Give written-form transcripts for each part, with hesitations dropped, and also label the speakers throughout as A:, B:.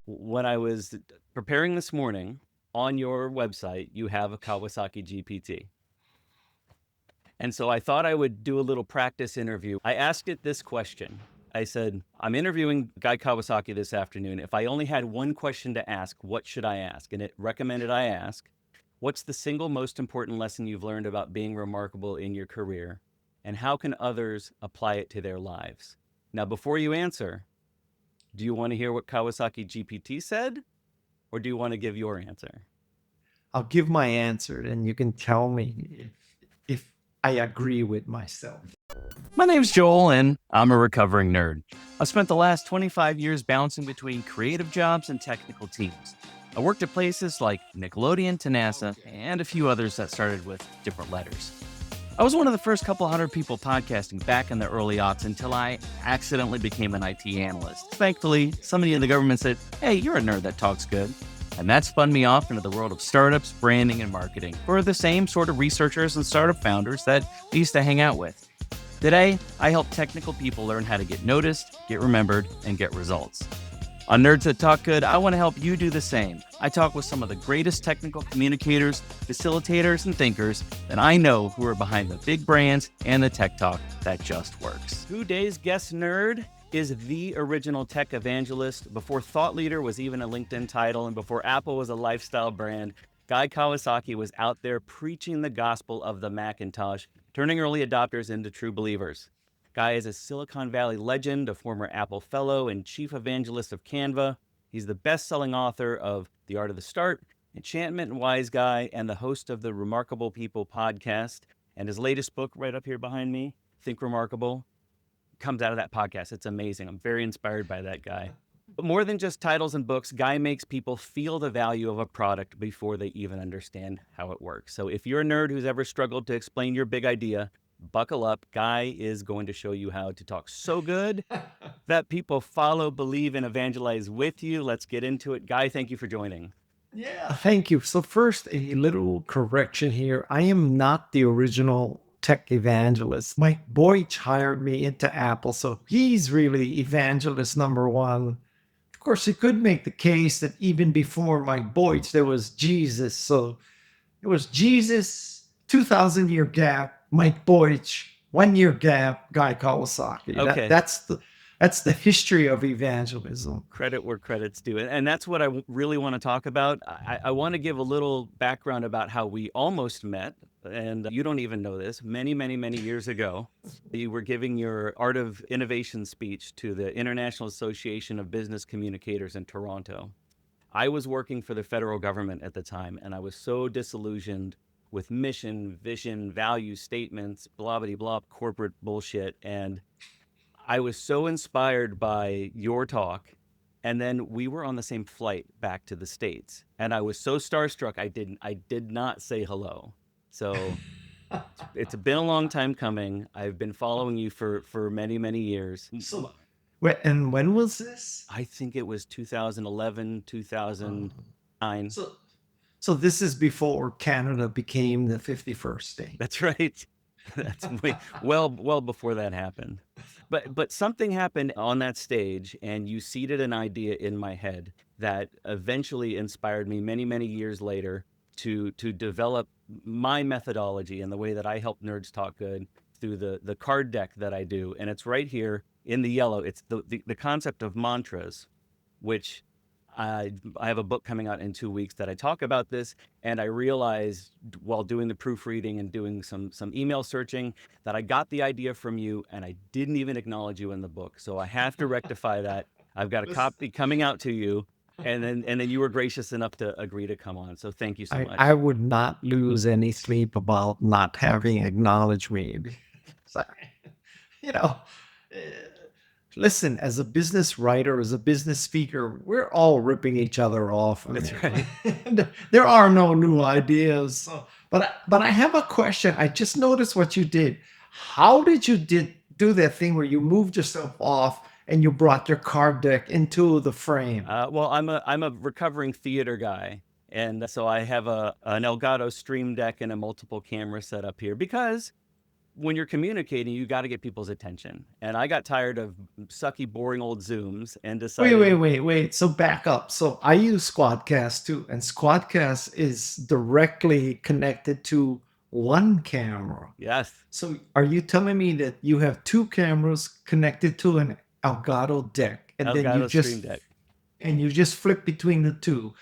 A: When I was preparing this morning, on your website, you have a Kawasaki GPT. And so I thought I would do a little practice interview. I asked it this question. I said, I'm interviewing Guy Kawasaki this afternoon. If I only had one question to ask, what should I ask? And it recommended I ask, what's the single most important lesson you've learned about being remarkable in your career? And how can others apply it to their lives? Now, before you answer, do you want to hear what Kawasaki GPT said? Or do you want to give your answer?
B: I'll give my answer, and you can tell me if I agree with myself.
A: My name's Joel, and I'm a recovering nerd. I've spent the last 25 years bouncing between creative jobs and technical teams. I worked at places like Nickelodeon to NASA and a few others that started with different letters. I was one of the first couple hundred people podcasting back in the early aughts until I accidentally became an IT analyst. Thankfully, somebody in the government said, hey, you're a nerd that talks good. And that spun me off into the world of startups, branding, and marketing for the same sort of researchers and startup founders that I used to hang out with. Today, I help technical people learn how to get noticed, get remembered, and get results. On Nerds That Talk Good, I want to help you do the same. I talk with some of the greatest technical communicators, facilitators, and thinkers that I know who are behind the big brands and the tech talk that just works. Today's guest nerd is the original tech evangelist. Before Thought Leader was even a LinkedIn title, and before Apple was a lifestyle brand, Guy Kawasaki was out there preaching the gospel of the Macintosh, turning early adopters into true believers. Guy is a Silicon Valley legend, a former Apple Fellow, and chief evangelist of Canva. He's the best-selling author of The Art of the Start, Enchantment and Wise Guy, and the host of the Remarkable People podcast. And his latest book, right up here behind me, Think Remarkable, comes out of that podcast. It's amazing. I'm very inspired by that guy. But more than just titles and books, Guy makes people feel the value of a product before they even understand how it works. So if you're a nerd who's ever struggled to explain your big idea, buckle up. Guy is going to show you how to talk so good that people follow, believe, and evangelize with you. Let's get into it. Guy, thank you for joining.
B: Yeah, thank you. So first, a little correction here. I am not the original tech evangelist. Mike Boych hired me into Apple, so he's really evangelist number one. Of course, you could make the case that even before Mike Boych, there was Jesus. So it was Jesus, 2,000-year gap, Mike Boych, 1-year gap, Guy Kawasaki.
A: Okay.
B: That's the history of evangelism.
A: Credit where credit's due. And that's what I really want to talk about. I want to give a little background about how we almost met. And you don't even know this. Many, many, many years ago, you were giving your Art of Innovation speech to the International Association of Business Communicators in Toronto. I was working for the federal government at the time, and I was so disillusioned with mission, vision, value statements, blah, blah, blah, corporate bullshit. And I was so inspired by your talk. And then we were on the same flight back to the States. And I was so starstruck, I did not say hello. So it's been a long time coming. I've been following you for many, many years.
B: So, and when was this?
A: I think it was 2011, 2009.
B: So this is before Canada became the 51st state.
A: That's right. That's well before that happened. But something happened on that stage, and you seeded an idea in my head that eventually inspired me many, many years later to develop my methodology and the way that I help nerds talk good through the card deck that I do. And it's right here in the yellow. It's the concept of mantras, which I have a book coming out in 2 weeks that I talk about this. And I realized while doing the proofreading and doing some email searching that I got the idea from you, and I didn't even acknowledge you in the book. So I have to rectify that. I've got a copy coming out to you. And then you were gracious enough to agree to come on. So thank you so much.
B: I would not lose any sleep about not having acknowledged me. So, listen, as a business writer, as a business speaker, we're all ripping each other off.
A: That's right.
B: There are no new ideas. So, but I have a question. I just noticed what you did. How did you do that thing where you moved yourself off and you brought your card deck into the frame?
A: Well, I'm a recovering theater guy. And so I have an Elgato Stream Deck and a multiple camera setup here because when you're communicating, you got to get people's attention. And I got tired of sucky, boring old Zooms and decided,
B: Wait. So back up. So I use Squadcast too, and Squadcast is directly connected to one camera.
A: yes,
B: So are you telling me that you have two cameras connected to an Elgato deck, and then
A: Elgato Stream Deck.
B: you just flip between the two?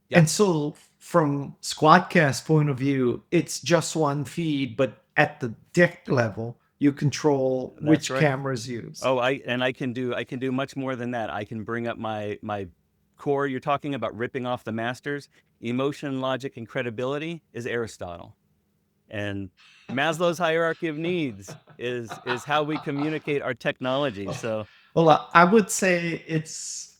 A: Yep,
B: And so from Squadcast point of view, it's just one feed, but at the deck level, you control
A: that's
B: which
A: right.
B: cameras used.
A: Oh, I can do much more than that. I can bring up my core. You're talking about ripping off the masters. Emotion, logic, and credibility is Aristotle, and Maslow's hierarchy of needs is how we communicate our technology. So
B: Well, I would say it's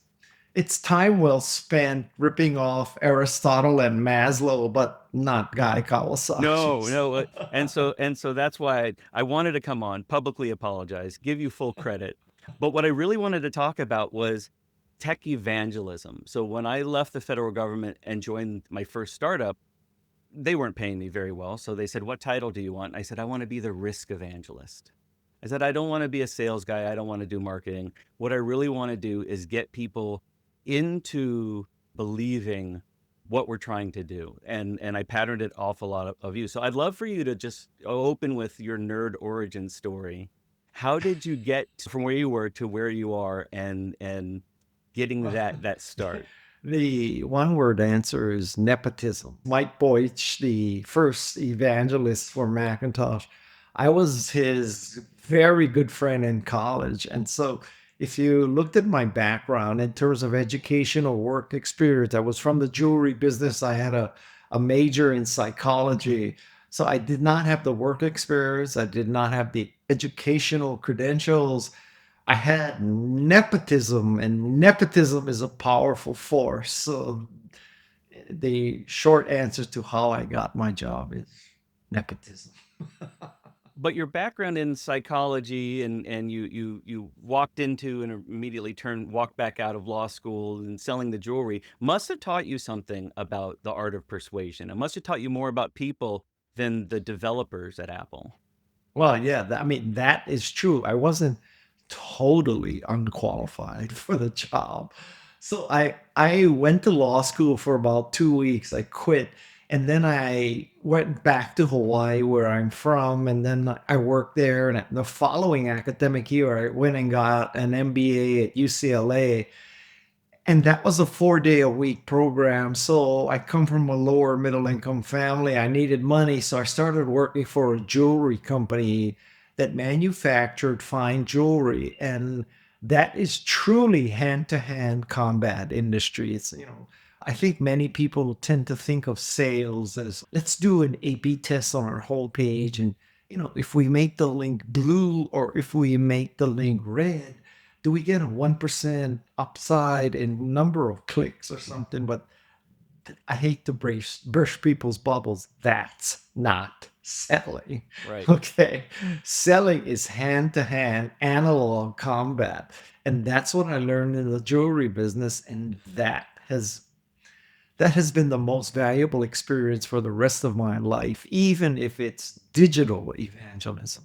B: time well spent ripping off Aristotle and Maslow, but not Guy
A: no,
B: Kawasaki.
A: no, and so that's why I wanted to come on, publicly apologize, give you full credit. But what I really wanted to talk about was tech evangelism. So when I left the federal government and joined my first startup, they weren't paying me very well. So they said, "What title do you want?" I said, "I want to be the risk evangelist." I said, "I don't want to be a sales guy. I don't want to do marketing. What I really want to do is get people into believing what we're trying to do." And I patterned it off a lot of you. So I'd love for you to just open with your nerd origin story. How did you get from where you were to where you are, and getting that start?
B: The one word answer is nepotism. Mike Boych, the first evangelist for Macintosh, I was his very good friend in college. And so, if you looked at my background in terms of education or work experience, I was from the jewelry business. I had a major in psychology. So, I did not have the work experience, I did not have the educational credentials. I had nepotism, and nepotism is a powerful force. So the short answer to how I got my job is nepotism.
A: But your background in psychology, and you walked into and immediately walked back out of law school and selling the jewelry, must have taught you something about the art of persuasion. It must have taught you more about people than the developers at Apple.
B: Well, yeah, I mean, that is true. I wasn't totally unqualified for the job. So I went to law school for about 2 weeks. I quit. And then I went back to Hawaii, where I'm from. And then I worked there. And the following academic year, I went and got an MBA at UCLA. And that was a 4 day a week program. So I come from a lower middle income family. I needed money. So I started working for a jewelry company that manufactured fine jewelry. And that is truly hand to hand combat industry. I think many people tend to think of sales as, let's do an A/B test on our whole page. And, if we make the link blue or if we make the link red, do we get a 1% upside in number of clicks or something? But I hate to burst people's bubbles. That's not selling.
A: Right.
B: Okay. Selling is hand to hand analog combat. And that's what I learned in the jewelry business. And that has been the most valuable experience for the rest of my life, even if it's digital evangelism.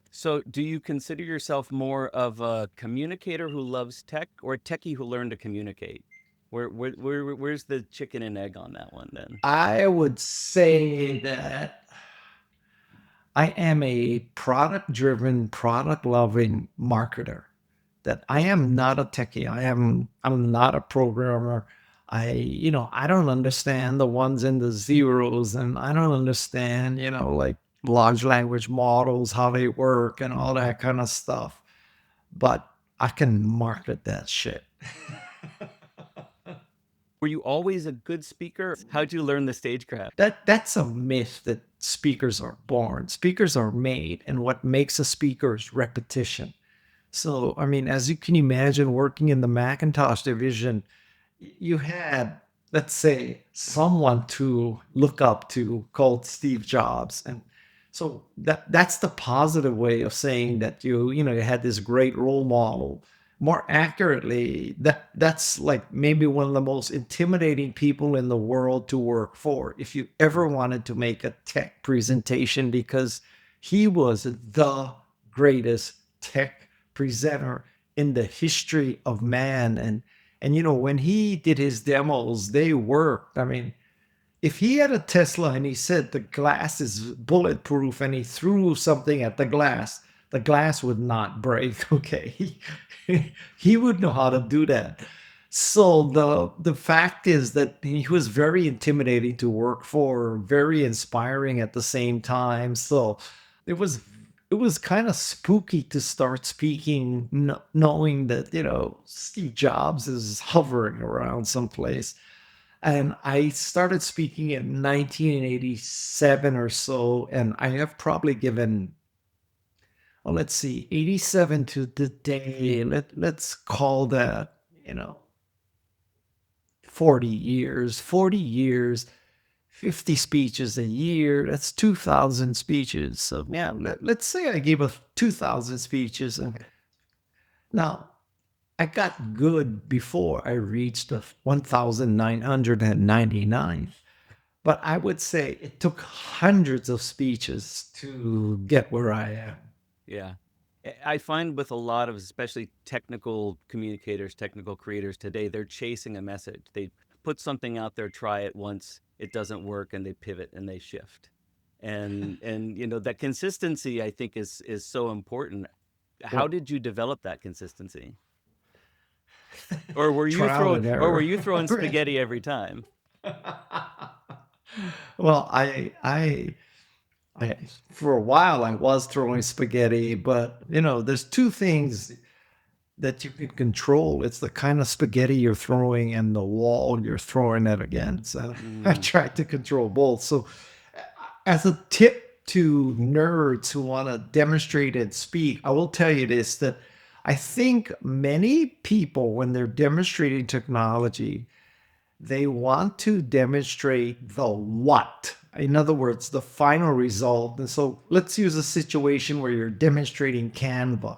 A: So, do you consider yourself more of a communicator who loves tech, or a techie who learned to communicate? Where's the chicken and egg on that one then?
B: I would say that I am a product driven, product loving marketer. That I am not a techie. I'm not a programmer. I don't understand the ones and the zeros, and I don't understand, like large language models, how they work and all that kind of stuff. But I can market that shit.
A: Were you always a good speaker? How'd you learn the stagecraft?
B: That's a myth that speakers are born. Speakers are made, and what makes a speaker is repetition. So, I mean, as you can imagine, working in the Macintosh division, you had, let's say, someone to look up to called Steve Jobs. And so that's the positive way of saying that you had this great role model. more accurately, that's like maybe one of the most intimidating people in the world to work for if you ever wanted to make a tech presentation, because he was the greatest tech presenter in the history of man. And when he did his demos, they worked. I mean, if he had a Tesla and he said the glass is bulletproof and he threw something at the glass would not break. Okay. He would know how to do that. So the fact is that he was very intimidating to work for, very inspiring at the same time. So it was it was kind of spooky to start speaking, knowing that Steve Jobs is hovering around someplace. And I started speaking in 1987 or so, and I have probably given, well, let's see, 87 to the day. Let's call that, 40 years. 40 years, 50 speeches a year. That's 2,000 speeches. So yeah, let's say I gave a 2,000 speeches, and now I got good before I reached the 1,999. But I would say it took hundreds of speeches to get where I am.
A: Yeah. I find with a lot of especially technical communicators, technical creators today, they're chasing a message. They put something out there, try it once, it doesn't work, and they pivot and they shift. And that consistency I think is so important. How
B: Well,
A: did you develop that consistency? Or were you
B: trial
A: throwing
B: and
A: or were
B: error.
A: you throwing spaghetti every time?
B: Well, I for a while I was throwing spaghetti, but there's two things that you can control. It's the kind of spaghetti you're throwing and the wall you're throwing it against. So I
A: Mm,
B: tried to control both. So as a tip to nerds who want to demonstrate and speak, I will tell you this, that I think many people, when they're demonstrating technology, they want to demonstrate the what. In other words, the final result. And so let's use a situation where you're demonstrating Canva.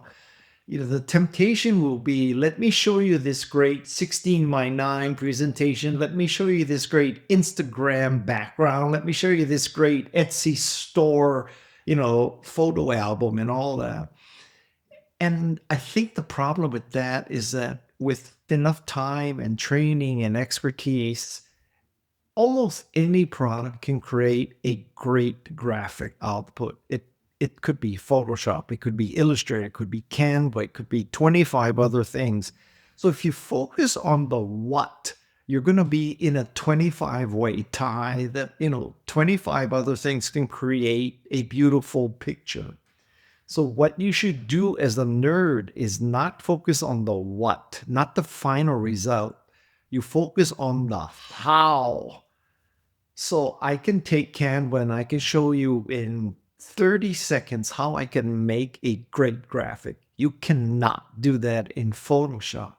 B: The temptation will be, let me show you this great 16 by 9 presentation. Let me show you this great Instagram background. Let me show you this great Etsy store, photo album and all that. And I think the problem with that is that with enough time and training and expertise, almost any product can create a great graphic output. It could be Photoshop, it could be Illustrator, it could be Canva, it could be 25 other things. So if you focus on the what, you're going to be in a 25-way tie that, 25 other things can create a beautiful picture. So what you should do as a nerd is not focus on the what, not the final result. You focus on the how. So I can take Canva and I can show you in 30 seconds how I can make a great graphic. You cannot do that in Photoshop.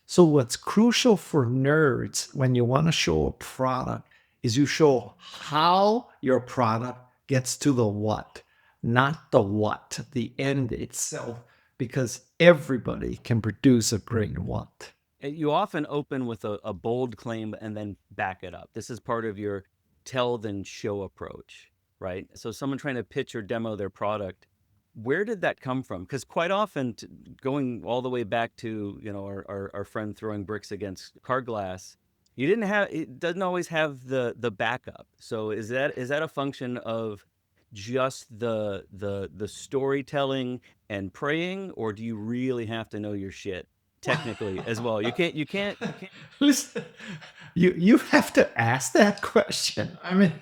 B: So what's crucial for nerds when you want to show a product is you show how your product gets to the what, not the what, the end itself, because everybody can produce a great what.
A: You often open with a bold claim and then back it up. This is part of your tell then show approach, right? So someone trying to pitch or demo their product, where did that come from? Because quite often, going all the way back to our friend throwing bricks against car glass, it doesn't always have the backup. So is that a function of just the storytelling and praying, or do you really have to know your shit technically as well? You can't.
B: Listen, you have to ask that question. I mean,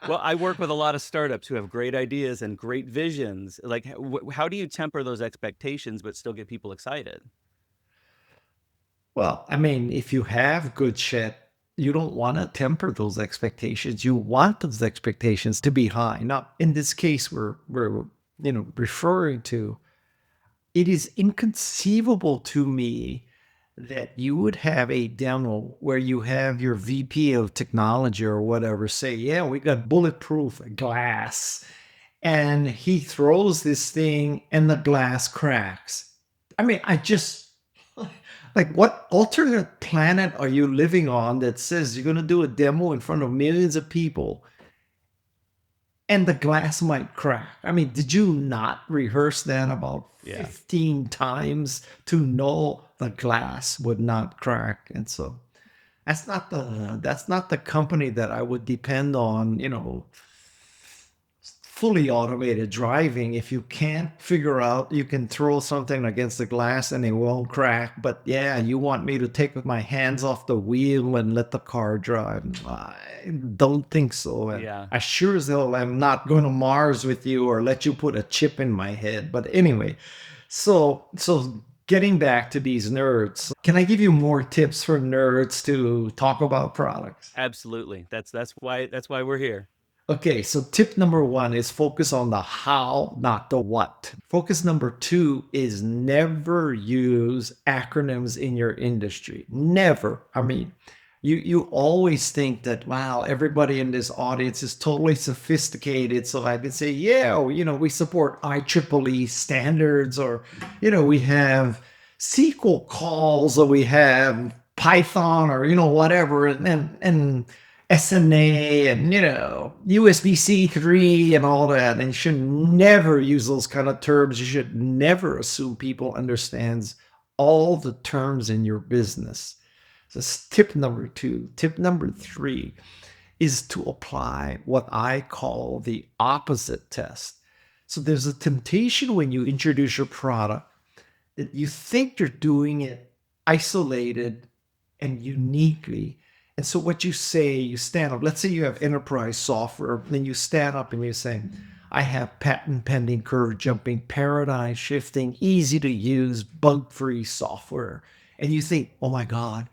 A: Well, I work with a lot of startups who have great ideas and great visions. Like, how do you temper those expectations but still get people excited?
B: well, I mean, if you have good shit, you don't want to temper those expectations. You want those expectations to be high. Now, in this case, we're referring to, it is inconceivable to me that you would have a demo where you have your VP of technology or whatever say, yeah, we got bulletproof glass. And he throws this thing and the glass cracks. I mean, I just Like, what alternate planet are you living on that says you're going to do a demo in front of millions of people and the glass might crack? I mean, did you not rehearse that about
A: Yeah.
B: 15 times to know the glass would not crack? And so that's not the company that I would depend on, fully automated driving. If you can't figure out, you can throw something against the glass and it won't crack. But yeah, you want me to take my hands off the wheel and let the car drive? I don't think so. And
A: Yeah.
B: I sure as hell am not going to Mars with you or let you put a chip in my head. But anyway, so getting back to these nerds, can I give you more tips for nerds to talk about products?
A: Absolutely. That's why we're here.
B: Okay, so tip number one is focus on the how, not the what. Focus number two is never use acronyms in your industry. Never. I mean, you always think that, wow, everybody in this audience is totally sophisticated. So I can say, yeah, we support IEEE standards, or, we have SQL calls, or we have Python, or, whatever. And SNA and USB-C 3 and all that. And you should never use those kind of terms. You should never assume people understands all the terms in your business. So that's tip number two. Tip number three is to apply what I call the opposite test. So there's a temptation when you introduce your product that you think you're doing it isolated and uniquely. And so what you say, you stand up. Let's say you have enterprise software, then you stand up and you say, I have patent pending, curve jumping, paradigm shifting, easy to use, bug-free software. And you think, oh my God,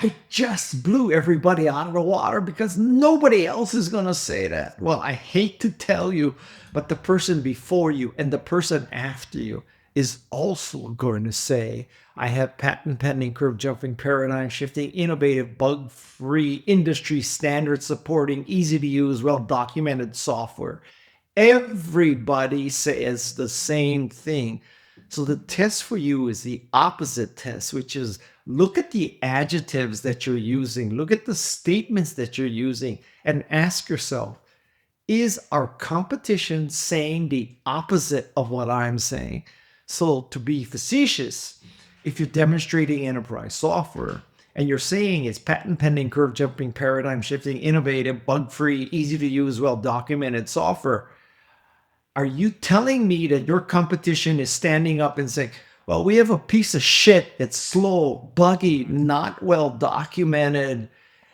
B: I just blew everybody out of the water because nobody else is going to say that. Well, I hate to tell you, but the person before you and the person after you is also going to say, I have patent pending, curve jumping, paradigm shifting, innovative, bug free, industry standard supporting, easy to use, well documented software. Everybody says the same thing. So the test for you is the opposite test, which is look at the adjectives that you're using, look at the statements that you're using, and ask yourself, is our competition saying the opposite of what I'm saying? So to be facetious, if you're demonstrating enterprise software and you're saying it's patent pending, curve jumping, paradigm shifting, innovative, bug free, easy to use, well documented software, are you telling me that your competition is standing up and saying, well, we have a piece of shit that's slow, buggy, not well documented,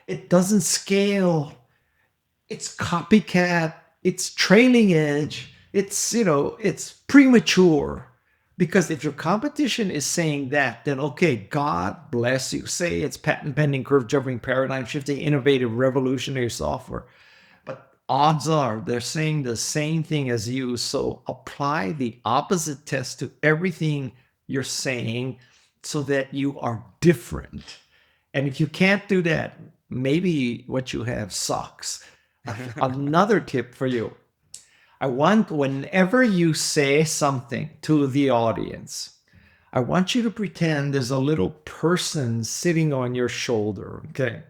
B: it doesn't scale, it's copycat, it's trailing edge, it's premature? Because if your competition is saying that, then okay, God bless you. Say it's patent pending, curve jumping, paradigm shifting, innovative, revolutionary software. But odds are they're saying the same thing as you. So apply the opposite test to everything you're saying so that you are different. And if you can't do that, maybe what you have sucks. Another tip for you. I want, whenever you say something to the audience, I want you to pretend there's a little person sitting on your shoulder, okay?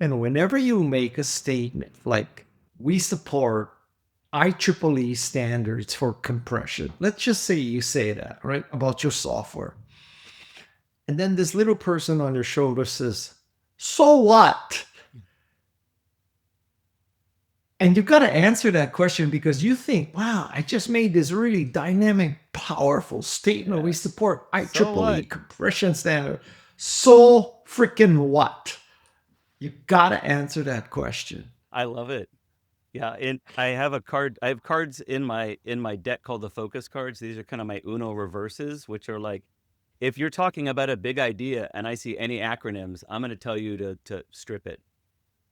B: And whenever you make a statement like, we support IEEE standards for compression, let's just say you say that, right, about your software. And then this little person on your shoulder says, so what? And you've got to answer that question because you think, wow, I just made this really dynamic, powerful statement. We support IEEE compression standard. So freaking what? You got to answer that question.
A: I love it. Yeah, and I have cards in my deck called the focus cards. These are kind of my Uno reverses, which are like, if you're talking about a big idea and I see any acronyms, I'm going to tell you to strip it.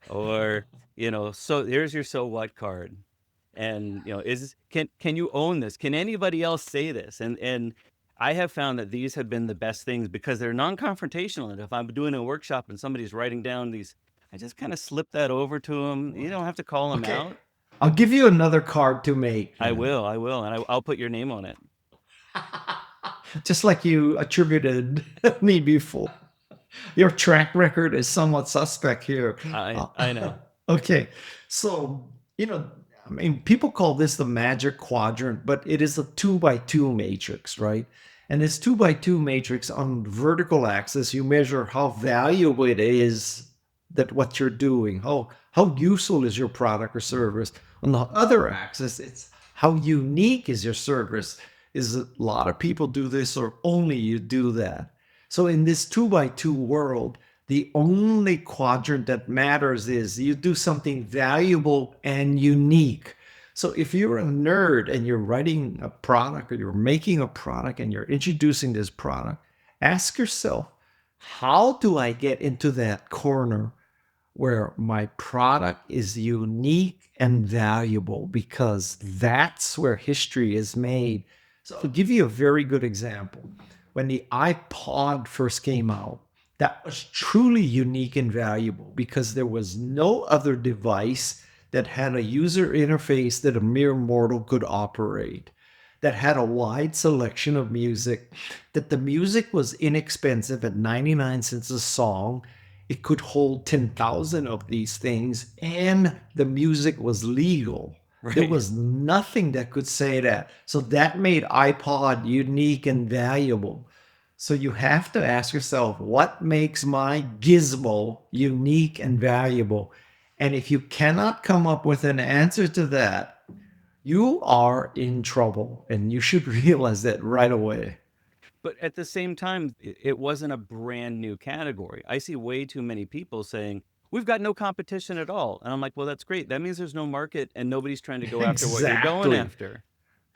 A: Or, so here's your so what card. And, can you own this? Can anybody else say this? And I have found that these have been the best things because they're non-confrontational. And if I'm doing a workshop and somebody's writing down these, I just kind of slip that over to them. You don't have to call them
B: Okay.
A: out.
B: I'll give you another card to make.
A: I will, and I'll put your name on it.
B: Just like you attributed me before. Your track record is somewhat suspect here.
A: I
B: Uh,
A: I know.
B: okay. So, you know, I mean, people call this the magic quadrant, but it is a 2 by 2 matrix, right? And this 2 by 2 matrix on vertical axis, you measure how valuable it is that what you're doing, how useful is your product or service. On the other axis, it's how unique is your service. Is a lot of people do this or only you do that? So in this 2 by 2 world, the only quadrant that matters is you do something valuable and unique. So if you're a nerd and you're writing a product or you're making a product and you're introducing this product, ask yourself, how do I get into that corner where my product is unique and valuable? Because that's where history is made. So I'll give you a very good example. When the iPod first came out, that was truly unique and valuable because there was no other device that had a user interface that a mere mortal could operate, that had a wide selection of music, that the music was inexpensive at 99 cents a song. It could hold 10,000 of these things, and the music was legal. There
A: Right.
B: was nothing that could say that. So that made iPod unique and valuable. So you have to ask yourself, what makes my gizmo unique and valuable? And if you cannot come up with an answer to that, you are in trouble. And you should realize that right away.
A: But at the same time, it wasn't a brand new category. I see way too many people saying, we've got no competition at all. And I'm like, well, that's great. That means there's no market and nobody's trying to go after what you're going
B: Exactly.
A: after.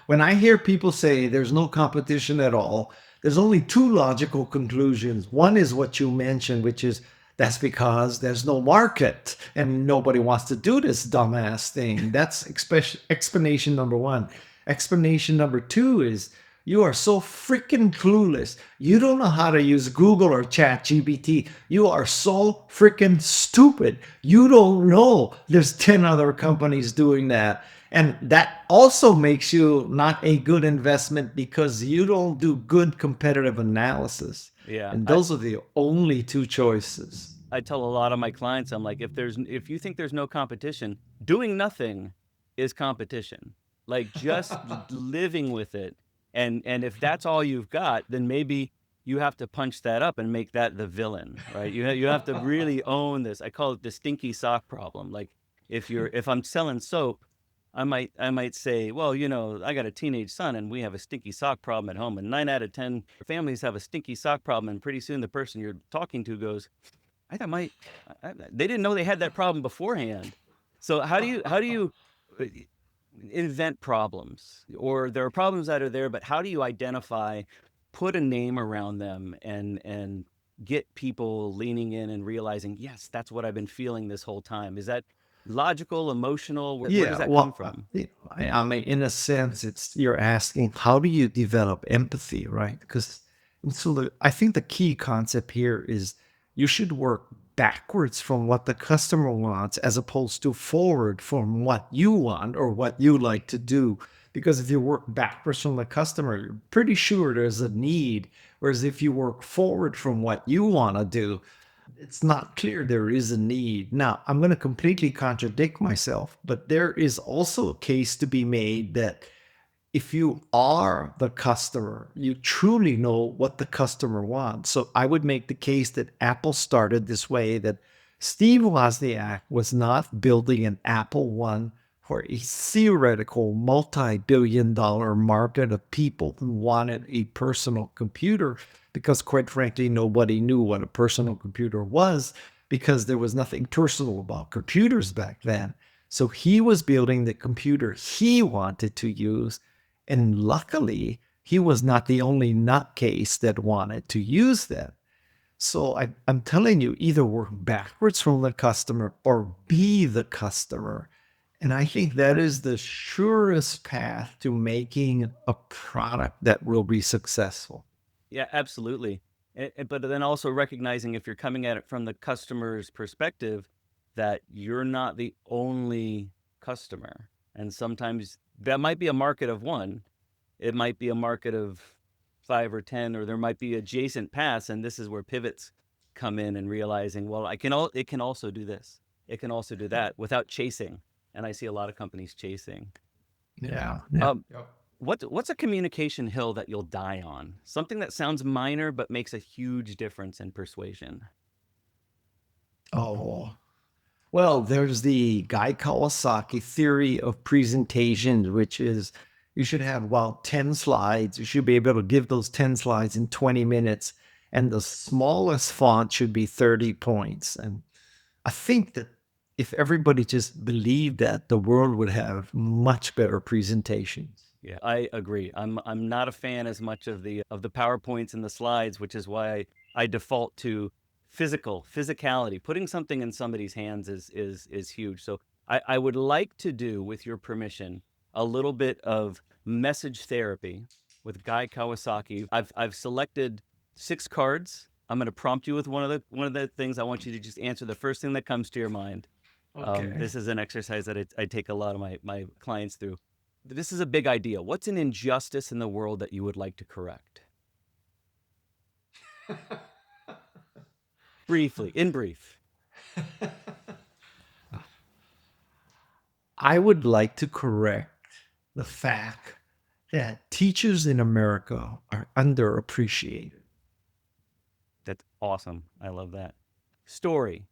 B: When I hear people say there's no competition at all, there's only two logical conclusions. One is what you mentioned, which is that's because there's no market and nobody wants to do this dumbass thing. That's explanation number one. Explanation number two is you are so freaking clueless. You don't know how to use Google or Chat GPT. You are so freaking stupid. You don't know there's 10 other companies doing that. And that also makes you not a good investment because you don't do good competitive analysis.
A: Yeah.
B: And those are the only two choices.
A: I tell a lot of my clients, I'm like, if you think there's no competition, doing nothing is competition. Like just living with it. And if that's all you've got, then maybe you have to punch that up and make that the villain, right? You have to really own this. I call it the stinky sock problem. Like if I'm selling soap, I might say, well, I got a teenage son and we have a stinky sock problem at home, and 9 out of 10 families have a stinky sock problem, and pretty soon the person you're talking to goes, I thought they didn't know they had that problem beforehand. So how do you uh, invent problems, or there are problems that are there, but how do you identify, put a name around them, and get people leaning in and realizing, yes, that's what I've been feeling this whole time? Is that logical, emotional? Where does
B: Yeah,
A: that come
B: well,
A: from?
B: I mean, in a sense, it's you're asking how do you develop empathy, right? Because I think the key concept here is you should work backwards from what the customer wants as opposed to forward from what you want or what you like to do. Because if you work backwards from the customer, you're pretty sure there's a need. Whereas if you work forward from what you want to do, it's not clear there is a need. Now, I'm going to completely contradict myself, but there is also a case to be made that if you are the customer, you truly know what the customer wants. So I would make the case that Apple started this way, that Steve Wozniak was not building an Apple One for a theoretical multi-billion dollar market of people who wanted a personal computer, because quite frankly, nobody knew what a personal computer was because there was nothing personal about computers back then. So he was building the computer he wanted to use, and luckily, he was not the only nutcase that wanted to use that. So I'm telling you, either work backwards from the customer or be the customer. And I think that is the surest path to making a product that will be successful.
A: Yeah, absolutely. But then also recognizing, if you're coming at it from the customer's perspective, that you're not the only customer. And sometimes that might be a market of one. It might be a market of 5 or 10, or there might be adjacent paths, and this is where pivots come in and realizing, well, it can also do this. It can also do that without chasing. And I see a lot of companies chasing.
B: Yeah. Yeah.
A: Um, what's a communication hill that you'll die on? Something that sounds minor but makes a huge difference in persuasion.
B: Oh, well, there's the Guy Kawasaki theory of presentations, which is you should have about 10 slides. You should be able to give those 10 slides in 20 minutes, and the smallest font should be 30 points. And I think that if everybody just believed that, the world would have much better presentations.
A: Yeah, I agree. I'm not a fan as much of the PowerPoints and the slides, which is why I default to physicality. Putting something in somebody's hands is huge. So I would like to do, with your permission, a little bit of message therapy with Guy Kawasaki. I've selected 6 cards. I'm going to prompt you with one of the things. I want you to just answer the first thing that comes to your mind.
B: Okay.
A: This is an exercise that I take a lot of my clients through. This is a big idea. What's an injustice in the world that you would like to correct? Briefly, in brief.
B: I would like to correct the fact that teachers in America are underappreciated.
A: That's awesome. I love that. Story.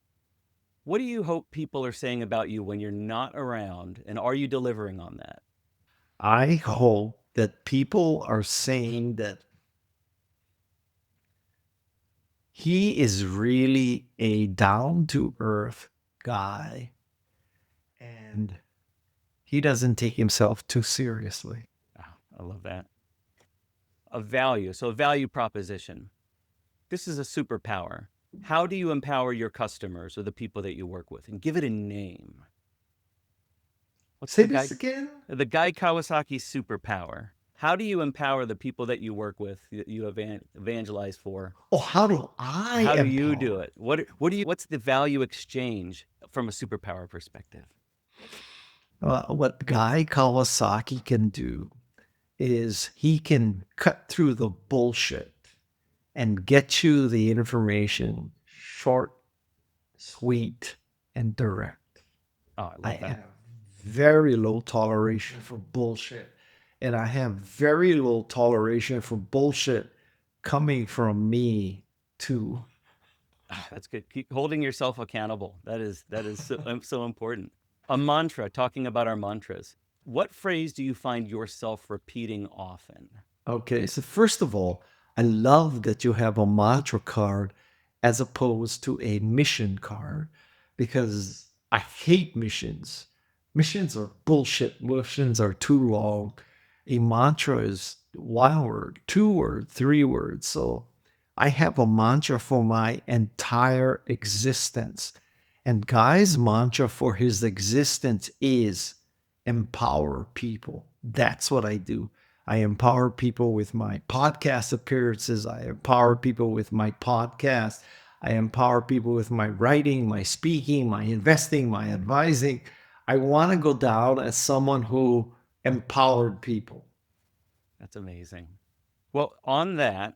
A: What do you hope people are saying about you when you're not around, and are you delivering on that?
B: I hope that people are saying that he is really a down to earth guy and he doesn't take himself too seriously.
A: Oh, I love that. A value. So a value proposition. This is a superpower. How do you empower your customers or the people that you work with? And give it a name. What's
B: Say
A: the
B: this
A: guy?
B: again?
A: The Guy Kawasaki superpower. How do you empower the people that you work with, that you evangelize for?
B: Oh, how do I
A: How do you do
B: empower?
A: it? What's the value exchange from a superpower perspective?
B: What Guy Kawasaki can do is he can cut through the bullshit and get you the information short, sweet, and direct.
A: Oh, I
B: I
A: love that.
B: have very low toleration for bullshit. And I have very low toleration for bullshit coming from me too.
A: That's good. Keep holding yourself accountable. That is so important. A mantra, talking about our mantras. What phrase do you find yourself repeating often?
B: Okay, so first of all, I love that you have a mantra card as opposed to a mission card because I hate missions. Missions are bullshit. Missions are too long. A mantra is one word, 2 word, 3 words. So I have a mantra for my entire existence. And Guy's mantra for his existence is empower people. That's what I do. I empower people with my podcast appearances. I empower people with my podcast. I empower people with my writing, my speaking, my investing, my advising. I want to go down as someone who empowered people.
A: That's amazing. Well, on that,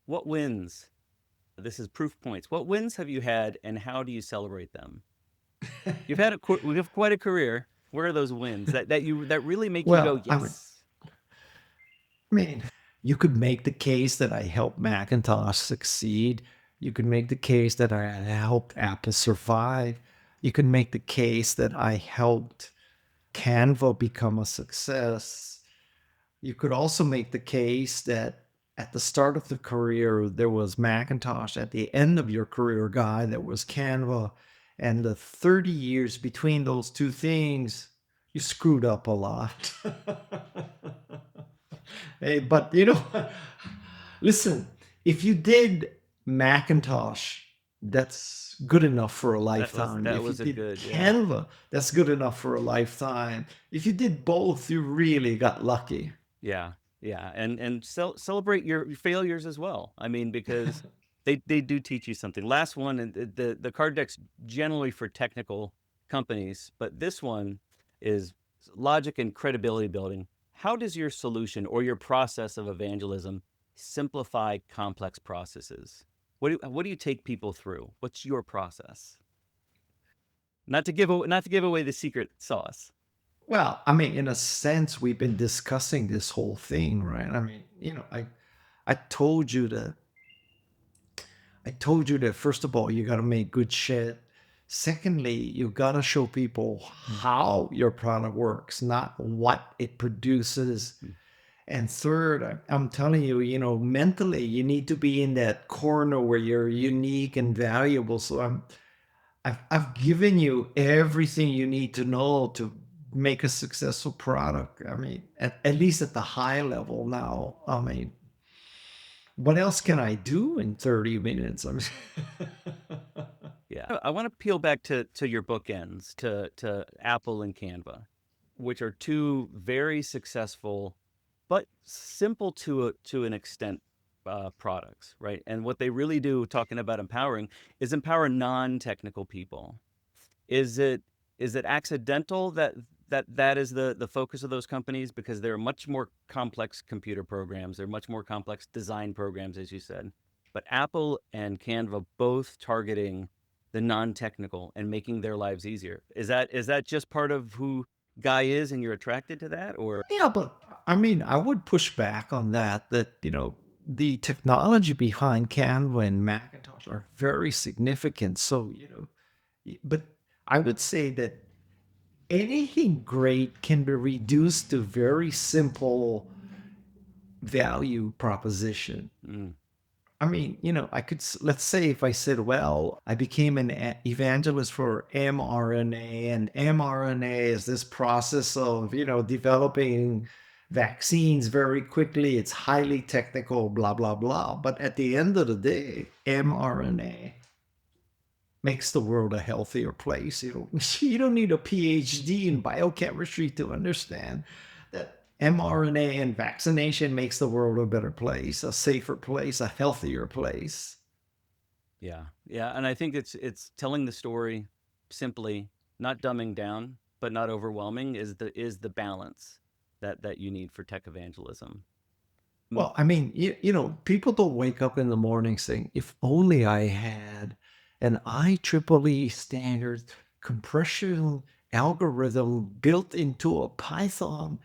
A: what wins? This is proof points. What wins have you had, and how do you celebrate them? We have quite a career. Where are those wins that really make you go,
B: Well,
A: yes?
B: I mean, you could make the case that I helped Macintosh succeed. You could make the case that I helped Apple survive. You could make the case that I helped Canva become a success. You could also make the case that at the start of the career, there was Macintosh. At the end of your career, Guy, there was Canva. And the 30 years between those two things, you screwed up a lot. Hey, but listen, if you did Macintosh, that's good enough for a lifetime.
A: That
B: If you
A: was a
B: did
A: good, yeah.
B: Canva, that's good enough for a lifetime. If you did both, you really got lucky.
A: Yeah, yeah, and celebrate your failures as well. I mean, because they do teach you something. Last one, and the card deck's generally for technical companies, but this one is logic and credibility building. how does your solution or your process of evangelism simplify complex processes? What do you take people through? What's your process? Not to give away the secret sauce.
B: Well, I mean, in a sense, we've been discussing this whole thing, right? I mean, I told you that first of all, you got to make good shit. Secondly, you got to show people how your product works, not what it produces. And third, I'm telling you, mentally, you need to be in that corner where you're unique and valuable. So I've given you everything you need to know to make a successful product. I mean, at least at the high level now. I mean, what else can I do in 30 minutes? I mean,
A: Yeah. I want to peel back to your bookends, to Apple and Canva, which are two very successful, but simple to an extent, products, right? And what they really do, talking about empowering, is empower non-technical people. Is it accidental that is the focus of those companies, because they're much more complex computer programs, they're much more complex design programs, as you said, but Apple and Canva both targeting the non-technical and making their lives easier. Is that just part of who Guy is, and you're attracted to that, or?
B: yeah, but I mean, I would push back on that, the technology behind Canva and Macintosh are very significant. So, but I would say that anything great can be reduced to very simple value proposition.
A: Mm,
B: I mean, let's say if I said, well, I became an evangelist for mRNA, and mRNA is this process of, developing vaccines very quickly. It's highly technical, blah, blah, blah. But at the end of the day, mRNA makes the world a healthier place. You don't need a PhD in biochemistry to understand that mRNA and vaccination makes the world a better place, a safer place, a healthier place.
A: yeah, yeah, and I think it's telling the story simply, not dumbing down, but not overwhelming, is the balance that you need for tech evangelism.
B: Well, I mean, people don't wake up in the morning saying, if only I had an IEEE standard compression algorithm built into a Python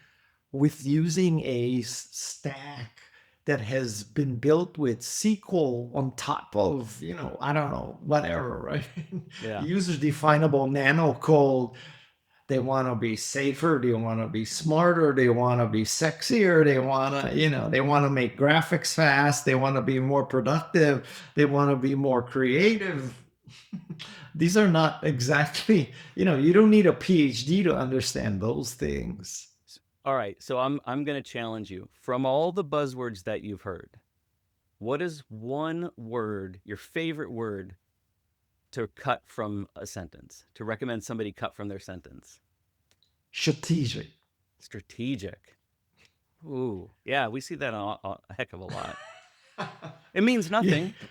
B: with using a stack that has been built with SQL on top of, I don't know, whatever, right?
A: Yeah.
B: User definable nano code. They want to be safer. They want to be smarter. They want to be sexier. They want to, they want to make graphics fast. They want to be more productive. They want to be more creative. These are not exactly, you don't need a PhD to understand those things.
A: All right, so I'm going to challenge you. From all the buzzwords that you've heard, what is one word, your favorite word, to cut from a sentence, to recommend somebody cut from their sentence?
B: Strategic.
A: Strategic. Ooh, yeah, we see that a heck of a lot. It means nothing.
B: Yeah,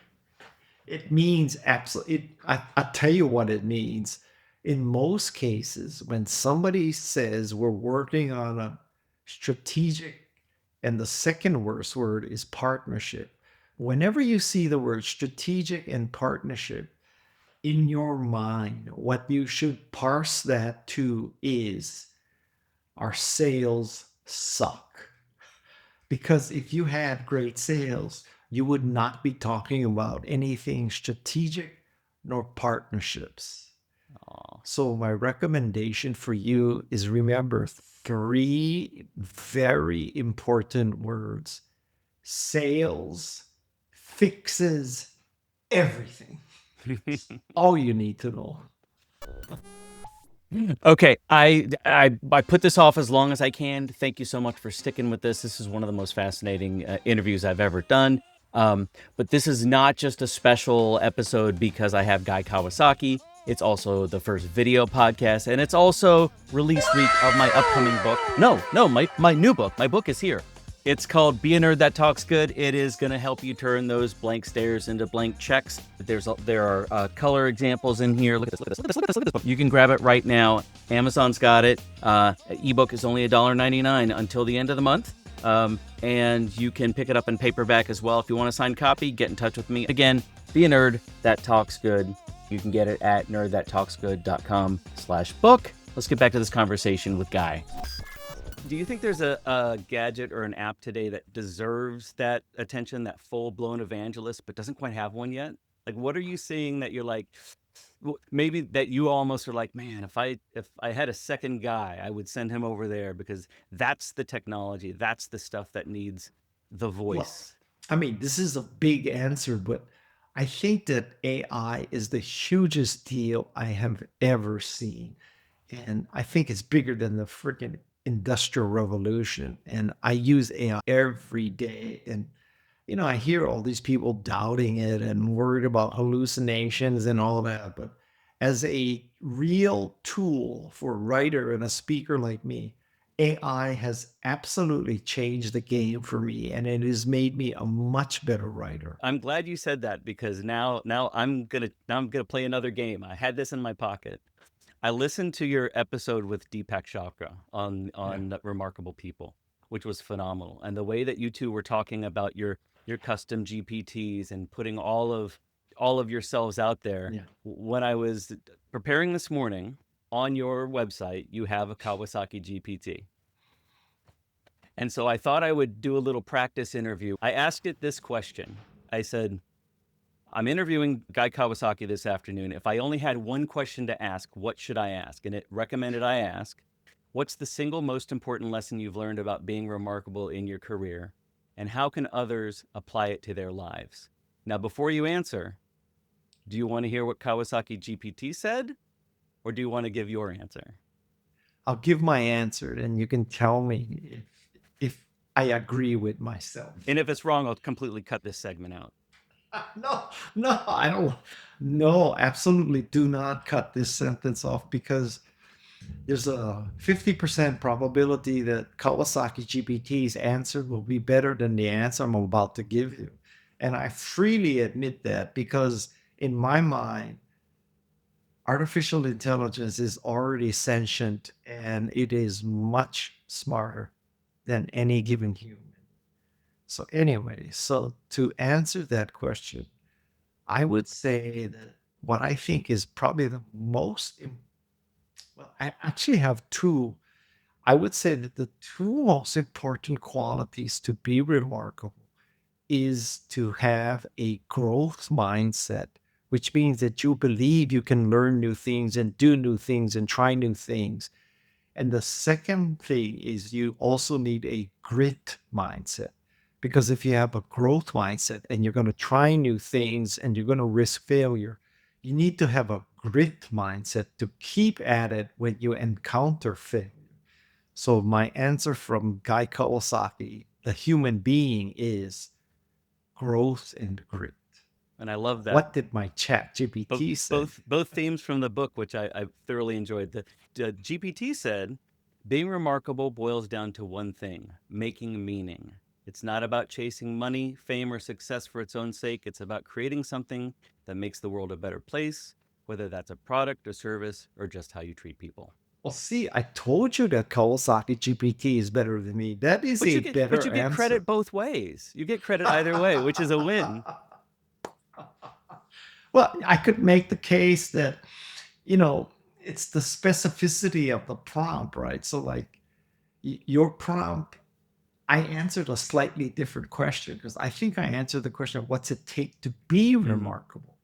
B: it means absolutely. I tell you what it means. In most cases, when somebody says we're working on a strategic, and the second worst word is partnership. Whenever you see the word strategic and partnership, in your mind, what you should parse that to is, our sales suck. Because if you had great sales, you would not be talking about anything strategic nor partnerships.
A: Aw.
B: So my recommendation for you is, remember 3 very important words. Sales fixes everything. All you need to know.
A: Okay, I put this off as long as I can. Thank you so much for sticking with this. This is one of the most fascinating interviews I've ever done. But this is not just a special episode because I have Guy Kawasaki. It's also the first video podcast, and it's also release week of my upcoming book. No, my new book. My book is here. It's called Be a Nerd That Talks Good. It is going to help you turn those blank stares into blank checks. There are color examples in here. Look at this, look at this, look at this, look at this, look at this. You can grab it right now. Amazon's got it. Ebook is only $1.99 until the end of the month. And you can pick it up in paperback as well. If you want a signed copy, get in touch with me. Again, Be a Nerd That Talks Good. You can get it at nerdthattalksgood.com/book. Let's get back to this conversation with Guy. Do you think there's a gadget or an app today that deserves that attention, that full-blown evangelist, but doesn't quite have one yet? Like, what are you seeing that you're like, maybe that you almost are like, man, if I had a second Guy, I would send him over there because that's the technology, that's the stuff that needs the voice.
B: Well, I mean, this is a big answer, but I think that AI is the hugest deal I have ever seen. And I think it's bigger than the freaking industrial revolution. And I use AI every day. And, I hear all these people doubting it and worried about hallucinations and all that. But as a real tool for a writer and a speaker like me, AI has absolutely changed the game for me, and it has made me a much better writer.
A: I'm glad you said that because now I'm gonna play another game. I had this in my pocket. I listened to your episode with Deepak Chopra on Remarkable People, which was phenomenal. And the way that you two were talking about your custom GPTs and putting all of yourselves out there.
B: Yeah.
A: When I was preparing this morning, on your website, you have a Kawasaki GPT. And so I thought I would do a little practice interview. I asked it this question. I said, I'm interviewing Guy Kawasaki this afternoon. If I only had one question to ask, what should I ask? And it recommended I ask, what's the single most important lesson you've learned about being remarkable in your career? And how can others apply it to their lives? Now, before you answer, do you want to hear what Kawasaki GPT said? Or do you want to give your answer?
B: I'll give my answer, and you can tell me if I agree with myself.
A: And if it's wrong, I'll completely cut this segment out.
B: No, I don't. No, absolutely do not cut this sentence off because there's a 50% probability that Kawasaki GPT's answer will be better than the answer I'm about to give you. And I freely admit that because in my mind, artificial intelligence is already sentient and it is much smarter than any given human. So anyway, so to answer that question, I would say that what I think is probably the well, I actually have two. I would say that the two most important qualities to be remarkable is to have a growth mindset, which means that you believe you can learn new things and do new things and try new things. And the second thing is you also need a grit mindset. Because if you have a growth mindset and you're going to try new things and you're going to risk failure, you need to have a grit mindset to keep at it when you encounter failure. So my answer from Guy Kawasaki, the human being, is growth and grit.
A: And I love that.
B: What did my chat GPT say?
A: Both themes from the book, which I thoroughly enjoyed. The GPT said, being remarkable boils down to one thing, making meaning. It's not about chasing money, fame, or success for its own sake. It's about creating something that makes the world a better place, whether that's a product, a service, or just how you treat people.
B: Well, see, I told you that Kawasaki GPT is better than me. That is a better
A: But you get
B: answer.
A: credit both ways. You get credit either way, which is a win.
B: Well, I could make the case that, it's the specificity of the prompt, right? So like your prompt, I answered a slightly different question because I think I answered the question of what's it take to be remarkable.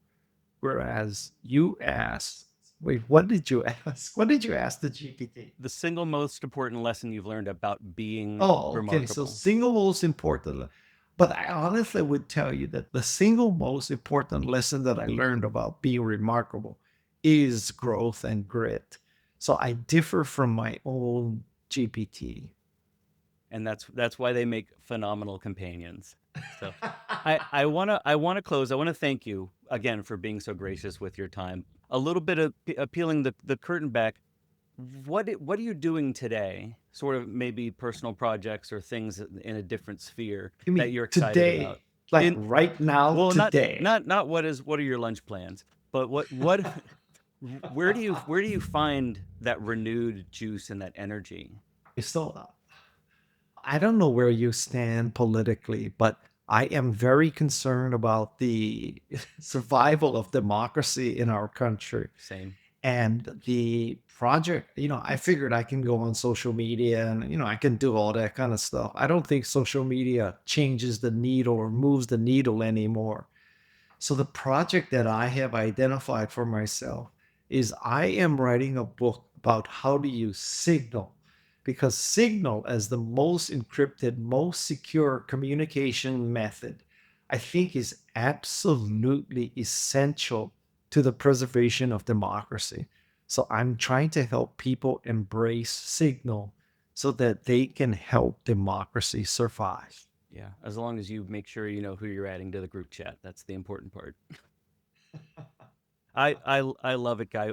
B: Whereas you asked, wait, what did you ask? What did you ask the GPT?
A: The single most important lesson you've learned about being
B: Oh, okay.
A: remarkable.
B: So single most important. But I honestly would tell you that the single most important lesson that I learned about being remarkable is growth and grit. So I differ from my own GPT.
A: And that's why they make phenomenal companions. So I wanna close. I want to thank you again for being so gracious with your time. A little bit of peeling the curtain back. what are you doing today? Sort of maybe personal projects or things in a different sphere
B: You
A: that
B: mean
A: you're excited
B: today?
A: about.
B: Like
A: In
B: right now,
A: well,
B: today.
A: not what are your lunch plans, but what where do you find that renewed juice and that energy?
B: So I don't know where you stand politically, but I am very concerned about the survival of democracy in our country.
A: Same.
B: And the project, I figured I can go on social media and, I can do all that kind of stuff. I don't think social media changes the needle or moves the needle anymore. So the project that I have identified for myself is I am writing a book about how to use Signal, because Signal, as the most encrypted, most secure communication method, I think is absolutely essential to the preservation of democracy. So I'm trying to help people embrace Signal so that they can help democracy survive.
A: Yeah, as long as you make sure you know who you're adding to the group chat, that's the important part. I love it, Guy.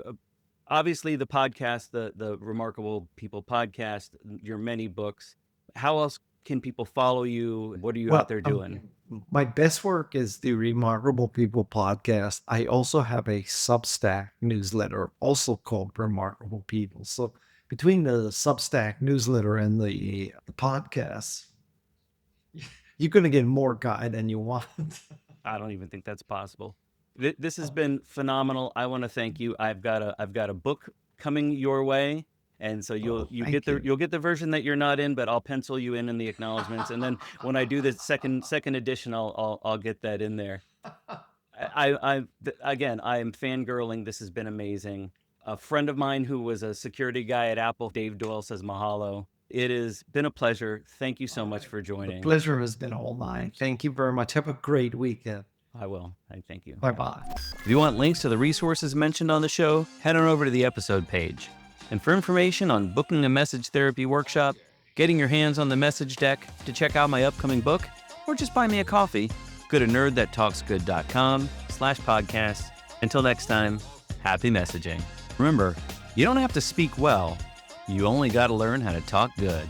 A: Obviously, the podcast, the Remarkable People podcast, your many books. How else can people follow you? What are you out
B: Well,
A: there doing?
B: my best work is the Remarkable People podcast. I also have a Substack newsletter, also called Remarkable People. So between the Substack newsletter and the podcast, you're going to get more guy than you want.
A: I don't even think that's possible. This has been phenomenal. I want to thank you. I've got a book coming your way, and so
B: Thank you.
A: you'll get the version that you're not in, but I'll pencil you in the acknowledgments, and then when I do the second edition, I'll get that in there. Again, I am fangirling. This has been amazing. A friend of mine who was a security guy at Apple, Dave Doyle, says mahalo. It has been a pleasure. Thank you so much for
B: The
A: joining.
B: pleasure has been all mine. Thank you very much. Have a great weekend.
A: I will. I thank you.
B: Bye bye.
A: If you want links to the resources mentioned on the show, head on over to the episode page. And for information on booking a message therapy workshop, getting your hands on the message deck, to check out my upcoming book, or just buy me a coffee, go to nerdthattalksgood.com/podcast. Until next time, happy messaging. Remember, you don't have to speak well. You only got to learn how to talk good.